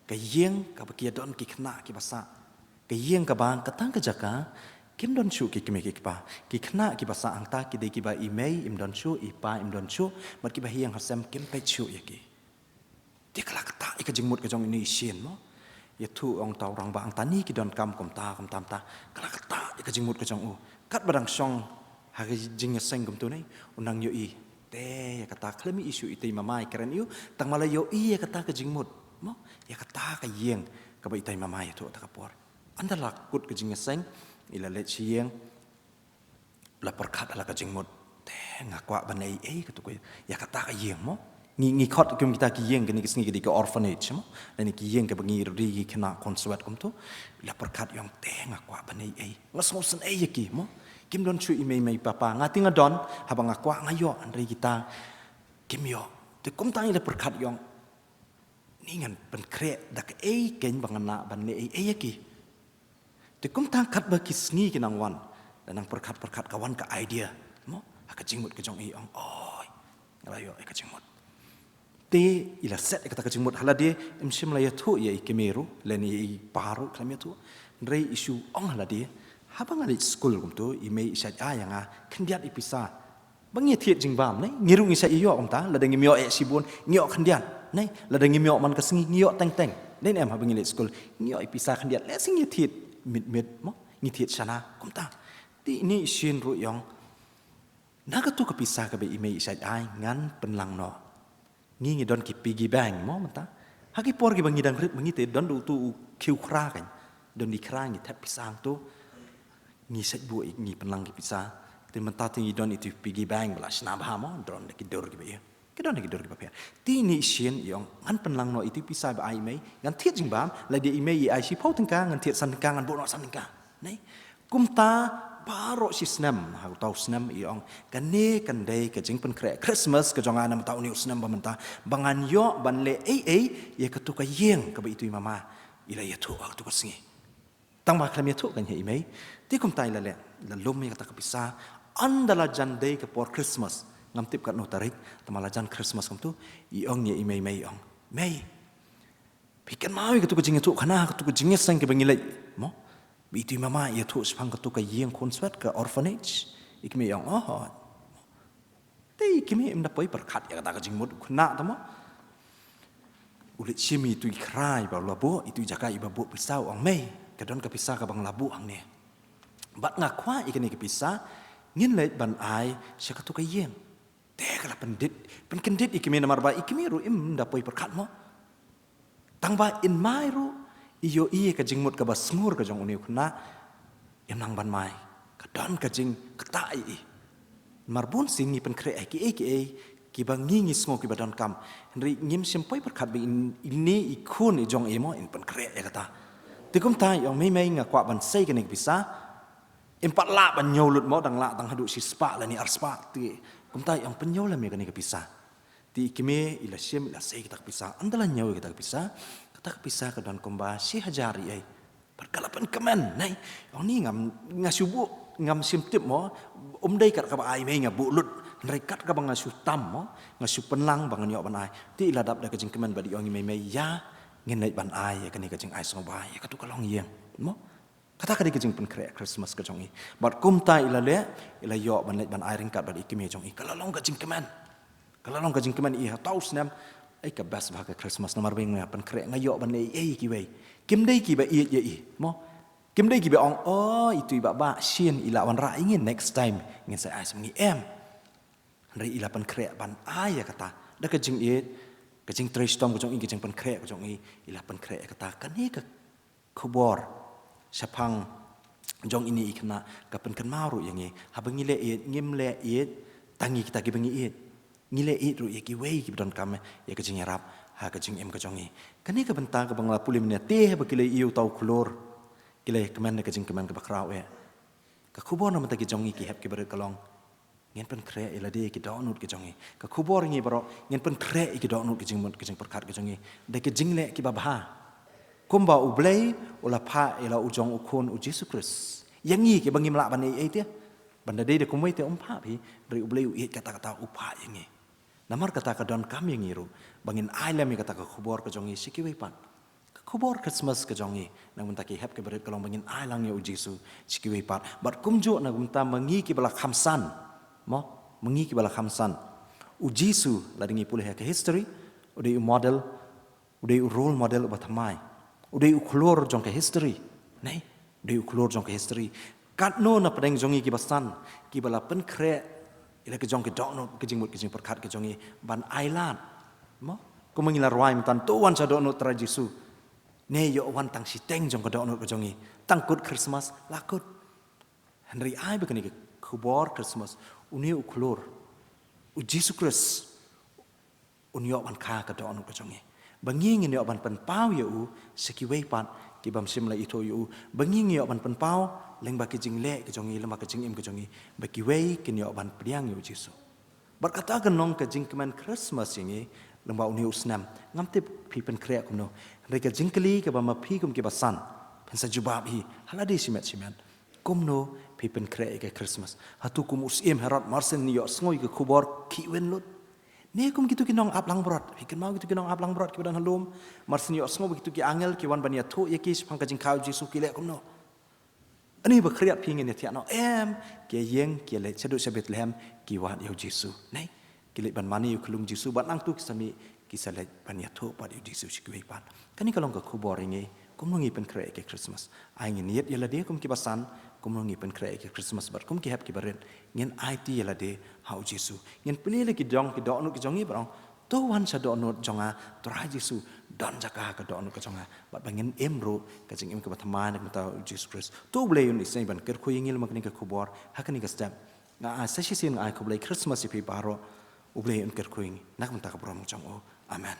ka yeng ka ba kia don ki khna ki basa ka yeng ka bang ka tang ka jaka kim don chu ki kime ki pa ki khna ki basa ang ta ki de ki ba I mei im don chu I pa im don chu mat ki ba hiang hasam kim pe chu ya ki ti kala ka ta I ka jingmut ka jong ni shin mo ya tu ong tau rang ba ang ta ni ki don kam kom tam ta kala ka ta I ka jingmut ka jong u kat badang song ha ka Jingiaseng kom tu nei unang yo I te ya kata klemi isu I te mamai keren yu tang mala yo I ya kata ka jingmut mo ya kata ka yeng ka ba I te mamai tu ta ka por andala kut ka Jingiaseng ila let siang la perkat ala ka jingmut te ngakwa banai ka tu ko ya kata ka yeng mo ngi khot kum kita ki yeng ni kisni ki orphanage mo dan ki yeng ka bangi ri kena konsuat kum tu la perkat yang te ngakwa banai ngasosen ki mo kim don chu I mei papa ngati ngadon habang ngakwa ngayo andri kita kim yo te kum tang ila perkat yang ningan pen kre dak ken bangana banai ki te kum tang kat ba kisngi kinang wan dan ang perkat kawan ka idea mo ka jingmut ka jong I ong oi ngalayo ka jingmut te ila set ka ta jingmut hala de imsim la ya thu ya I kemeru leni I paru klam ya thu rei isu ong hala de habang ali school kum tu I mei isat ayanga khendiat I pisa bangi thiet jingbam nei ngiru ngi sa iyo om ta la de ngi myo sibun ngio khendiat nei la de ngi myo man ka sngi ngio teng nei em habang ali school ngio I pisa khendiat le singi thiet mit mo ngi thiet sana kum ta ti ni shin ru yong naga tu ka pisa ka be I mei isat ai ngan penlang no ngi don ki piggy bank mo mata haki por ki bangi dang rit bangi te don du tu kiu kra kan don di kra ngi tap pisang tu ngi set bu ngi penlang ki pisa te mata ti don itu piggy bank bala sngewbha mo don ki dor ki be ki don ki dor ki ba ti ni shin yong ngan penlang no itu pisa ba ai mei ngan thiet jing bam la di I mei ai si phau teng ka ngan thiet san ka ngan bo no san ka nei kum ta baroh si snam ha tau snam yong kan ne kan dei ka jing pen Christmas ka jonga nam tau ni snam ba menta bangan yo ban le ye ka tu ka yeng ka ba itu mama ila ya tu tu ka singi tang ba klam ya tu kan he mei ti kum tai la lum ya ka ta ka pisa andala jan dei ka por Christmas ngam tip kat no tarik tamala jan Christmas kum tu yong ni mei yong mei pikan mau ka tu ka jing tu kana ka tu ka Jingiaseng ka bangilai mo Bitu mama ya tu sepang ketu ka yeng konsuat ke orphanage ikme yang te ikme imda poi perkat ya kata ka jingmut khna tamo ulit chimi tu ikrai ba labo itu jaka ibabu pisau ang mei kadon ka pisah ka bang labu ang ne bat ngakwa ikene ka pisah ngin leit ban ai sya ketu ka yeng te kala pendit penkendit ikme namar ba ikme ru imda poi perkat mo tangba in mai ru iyo ka jingmut ka basmur ka jong uniu khna nang ban mai ka don ka jing kata I marbun singi pen kre ki bangi ngi sngo ki badon kam henry ngim simpoi perkat bi ini ikun jong emo in pen kre kata tikum ta yong mei nga kwa ban sei ka ning bisa empat la ban nyolut mo dang la dang hadu si spa la ni arspa ti kum ta yong penyola me ka ning bisa ti ikime ila sim ila sei kita bisa andala nyaw kita bisa tak pisah ke don komba si hajari ai perkalapan kemen nai ong ni ngam ngasubu ngam simtip mo dei kat ka ai mei nga bulut rekat ka bang ngasu tam mo ngasu penlang bang nyok ban ai ti ladap da ka jing kemen badi ong mei ya ngin nai ban ai ka ni ka jing ai sngewbha ya ka tu kalong yeng mo kata kadi ke jing pen kre Christmas ke jong i bat kum tai ila le ila yo ban le ban ai ring kat bat ikime jong i kala long ke jing keman i ha tau snam ai ka bas ba ke Christmas nomor beng ya pen kre ngayo ban le ei kiwei kim dei ki ba i ye i mo kim dei ki ba ong itu ba ba sien ila wan ra ingin next time ngin sai as mengi em ri ila pen kre ban ai ya kata da ke jing i ke jing tre storm ke jong i ke jing pen kre ke jong i ila pen kre kata kan ni ke khubor sapang jong ini ikna kapan kan Mawroh yang ni habangi le ngim le tangi kita ki bangi ngile ru ye kiwei ki don kam ye ke jing rap ha ke jing em ke jongi kani ke benta ke bangla puli mene te ba kile iu tau klor kile kemen ke jing kemen ke bakrau ke khubor na mata ki jongi ki hep ki ber kalong ngin pen kre ila de ki donut ke jongi ke khubor ngi baro ngin pen kre ki donut ke jing perkat ke jongi de ke jing le ki babha kumba U Blei ula pa ila ujong ukun u Jesus Christ yang ni ke bangi melak bani ai dia banda de kumai te umpa pi dari U Blei u kata-kata upa yang ni namar kata ka don kam yang iru bangin ai lami kata ka khubor ke jongi sikiwei pan ka khubor Christmas ke jongi nang mentaki hep ke berit kalong bangin ai lang ya u Jesus sikiwei pan bat kumjo na gumta mangi ki bala khamsan mo mangi ki bala khamsan u Jesus ladingi pulih ke history udai u model udai u role model batamai udai u klor jong ke history nei udai u klor jong ke history kat no na pedeng jongi ki basan ki bala pen kre ila ke jong ke dok no ke jing perkat ke jongi ban island mo ko mangila rwai tan to wan sa dok no tra Jesu ne yo wan tang si teng jong ke dok no ke jongi tangkut Christmas lakut henry ai bekani ke khubor Christmas uni u klor u Jesus Christ unyo wan kha ke dok no ke jongi banging ni ban pen pau ye u sekiwei pan ki bam sim la ito yu banging yo ban pen pau leng ba ki jing le ke jongi lema ke jing im ke jongi ba ki wei ki ni ban priang yu Jesu berkata genong ke jing keman Christmas ini leng ba uni usnam ngamte pi pen kre ku no re ke jing kli ke ba ma pi kum ki basan pen sa jubab hi haladi simet kum no pi pen kre ke Christmas hatu kum usim herat marsen ni yo snoi ke khubor ki wen lut ne kum gitu kinong aplang berat hikin mau gitu kinong aplang berat ki badan halum marsen yo sngo begitu ki angel ki wan bania thu ye ki pang ka jing kau Jesu ki le kum no ani ba kriat pingin ya tiano em ke yeng ke le chadu se Bethlehem ki wat yo Jesu nei ki le ban mani yo klung Jesu ban ang tu kisami ki sale bania thu pa yo Jesu ki wei pan kani kalong ka khubor ngi kum ngi pen kre ke Christmas ai ngi yet yela de kum ki basan kum ngi pen kre ke Christmas bar kum ki hep ki baren ngin IT yela de hau Jesu ngin pele ki dong ki do no ki jongi barong to wan sa do no jonga tra Jesu don jaka ka do no ka jonga bat bangin emro ka jing em ka batama nak mata Jesus Christ to blei un isai ban kyrkhu yingil makni ka khubor hakani ka step nga sa shi sin ai ko blei Christmas ipi baroh U Blei un kyrkhu ying nak mata ka brom chong o amen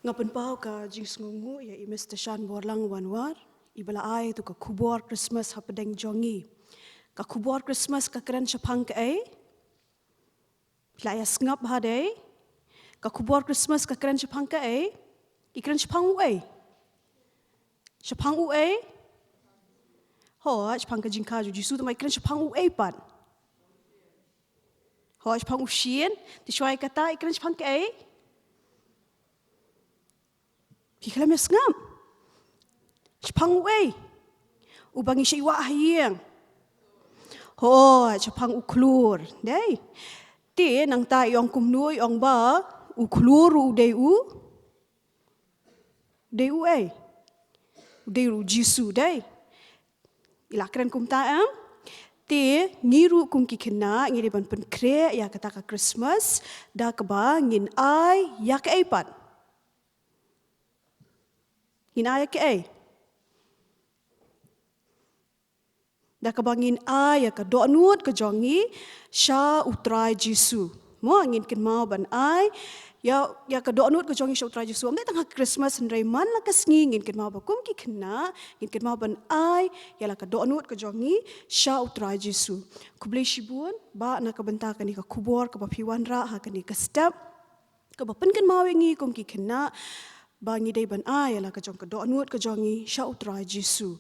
ngapen pau ka jing sngungu ya i Mr. Shan Borlang Wanwar ibala ai tu ka khubor Christmas hapedeng jongi ka khubor Christmas ka keren chapang ka ai la ya ngap ha dei ka khubor Christmas ka keren chapang ka ai i keren chapang u ai ho chapang ka jing ka ju Jesu tu mai keren chapang u ai pan ho chapang u shien ti shwai kata i keren chapang ka ai Hikala mes ngam. Chapang uai. Ubangi siya iwa hayang. Ho, chapang uklur. Day. Ti nang ta yong kumnuy yong ba uklur u day u. Day u ay. Day u Jesu day. Ilakran kum taam. Ti ngiru kum kikina ngiri ban pen kre ya kata ka Christmas da kaba ngin ay ya ka aipat. Hinaya ke ai. Da kabangin ai ka donut ke jongi sha utrai Jesu. Mo angin kin mau ban ai ya ka donut ke jongi sha utrai Jesu. Amde tangha Christmas ndrai man la ka sngi ngin kin mau ba kum ki khna ngin kin mau ban ai ya la ka donut ke jongi sha utrai Jesu. Ku blei shibun ba na ka benta ka ni ka khubor ka ba phiwan ra ha ka ni ka step ka ba pen kin mau ngi kum ki khna bangi day ban ay ala ka jong ka donut ka jongi sha utrai Jesu.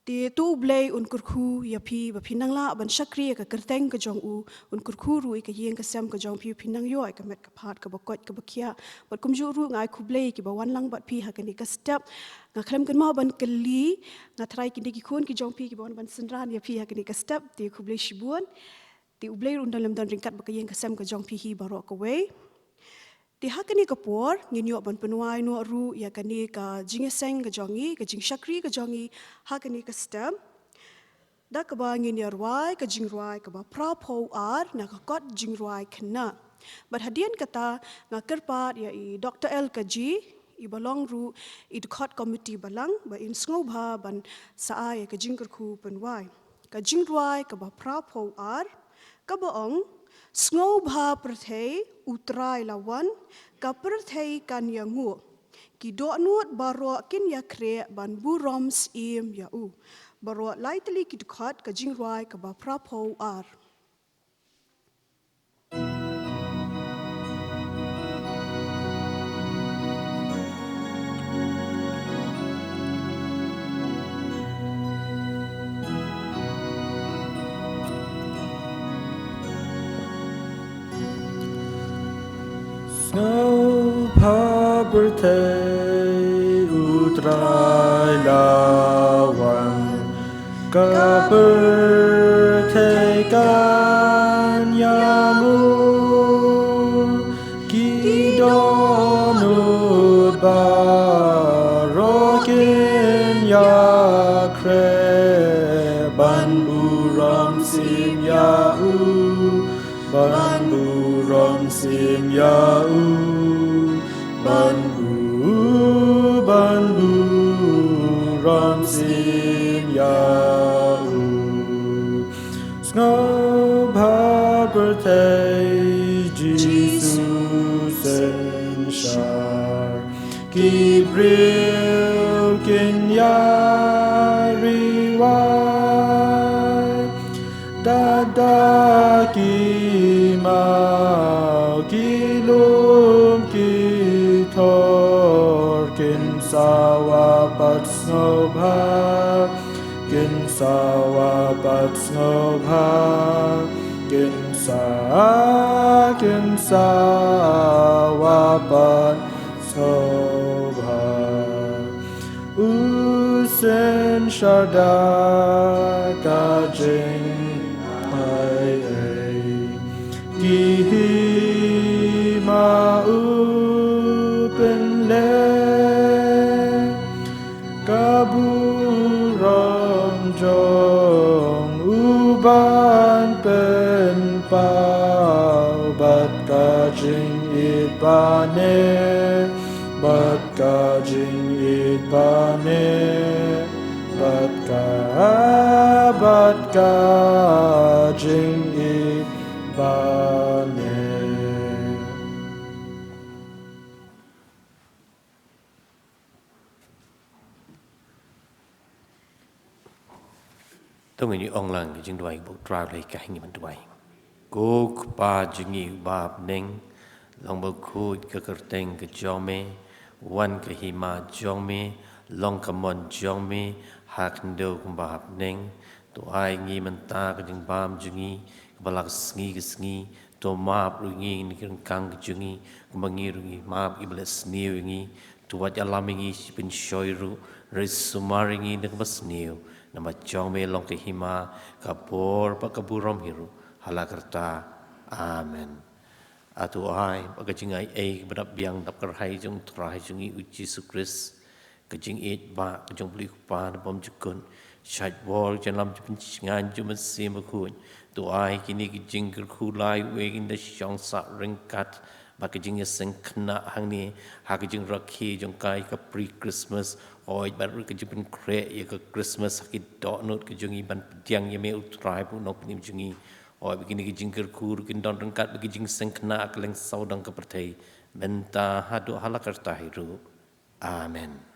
Ti Di tu Blei un kyrkhu ya pi ba pinang la ban shakri ka kerteng ka jong u un kyrkhu ru ka yeng ka sem ka jong pi pinang yo ka met ka phat ka bakot ka bakia bat kum ju ru ngai khu Blei ki ba wan lang bat pi ha ka ni ka step nga khlem kan ma ban kali nga try ki ki khun ki jong pi ki ban ban senran ya pi ha ka ni ka step di khu Blei shibuan di u Blei run dalam dan ringkat ba ka yeng ka sem ka jong pi hi baroh ka wei di hakani kapor nginyo ban penuai no ru ya kani ka jingiaseng ka jongi ka jing shakri ka jongi hakani ka stem da ka ba nginya ruai ka jing ruai ka ba pra pho ar na ka khot jing ruai khna but hadian kata nga kerpat ya I Dr. L ka ji I balong ru I khot committee balang ba in sngewbha ban sa ya ka jing kyrkhu penwai ka jing ruai ka ba pra pho ar ka baong sngewbha prathei utrai lawan ka prathei kan yangu ki do nut baroh kin ya kre ban buroms im ya u baroh laitli ki khot ka jingrai ka ba prapo ar sngewbha prathei utrai lawan ka prathei kan yamu ki donut baroh kin ya kre ban buram sim ya u ban buram sim ya u ban buram sim ya u sngewbha prathei Jesus en shar ki bril kin ya riwai da ki mau ki lum ki thor kin sawa pat sngewbha kin sawa pat sngewbha kin sawa pat sngewbha usen shada ka jing ki ma upen le kaburam jong uban pen pau bat ka jing it pane bat ka jing it pane bat ka jing it pane Tông như ông làng cái chương đoài bộ trao lấy cái hình mình đoài cô ba chương như ba neng lòng bộ khôi cái cờ tên cái cho me one cái hima cho me long cầm mon cho me hak đâu cũng ba neng tổ ai nghi mình ta cái chương ba chương như cái balak sngi cái sngi tổ map rồi nghi cái căng cái chương như cái bằng nghi rồi nghi map cái balak sniu nghi tổ wat alam nghi pin shoy ru resumari nghi cái bas sniu nama jong me long ke hima kapor pa kaburom hiru halakarta amen atu ai pa kajingai ei badap biang dap karhai jong trai jongi u Jesus Christ kajing et ba kajong bli pa na bom jukun shait bol janlam jupin ngan juman sim ku tu ai kini kajing kyrkhu lai we in the shong sa ringkat ba Jingiaseng Khynnah hang ni ha kajing rakhi jong kai ka pre Christmas oi bar ke jupin kre ya ke Christmas ki do not ke jungi ban tiang ye me utrai pu nok nim jungi oi begini ke jingker kur kin don rengkat begi Jingiaseng Khynnah keleng saudang ke pertai menta hadu halakarta hiru amen.